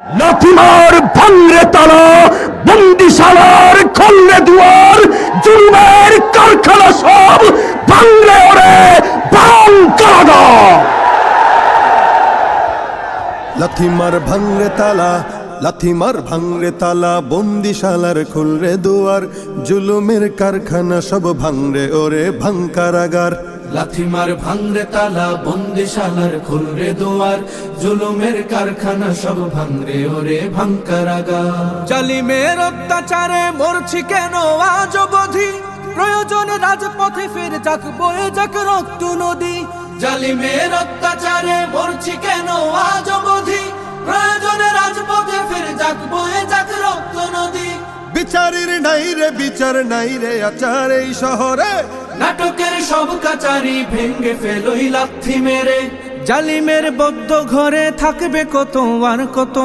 লাথিমার ভাঙরে তালা, বন্দিশালার খুলরে দুয়ার, জুলুমের কারখানা সব ভাঙরে ওরে বাং কারাগার। লাথিমার ভাঙরে তালা, লাথিমার ভাঙরে তালা, বন্দিশালার খুলরে দুয়ার, জুলুমের কারখানা সব ভাঙরে ওরে ভাঙ কারাগার। লাথিমার ভাঙরে তালা, বন্দিশালার খুলরে দুয়ার, জুলুমের কারখানা সব ভাঙরে ওরে ভাঙ কারাগার। জালিমের অত্যাচারে মরছি কেন আজ অবধি, প্রয়োজনে রাজপথে ফের যাক বয়ে যাক রক্ত নদী। জালিমের অত্যাচারে মরছি কেন আজ অবধি, প্রয়োজনে রাজপথে ফের যাক বয়ে যাক রক্ত নদী। বিচারের নাই রে বিচার নাই রে আচার এই শহরে, নাটকের সব কাচারি ভেঙ্গে ফেলোই লাথি মেরে। জালিমের বদ্ধ ঘরে থাকবে কত আর কত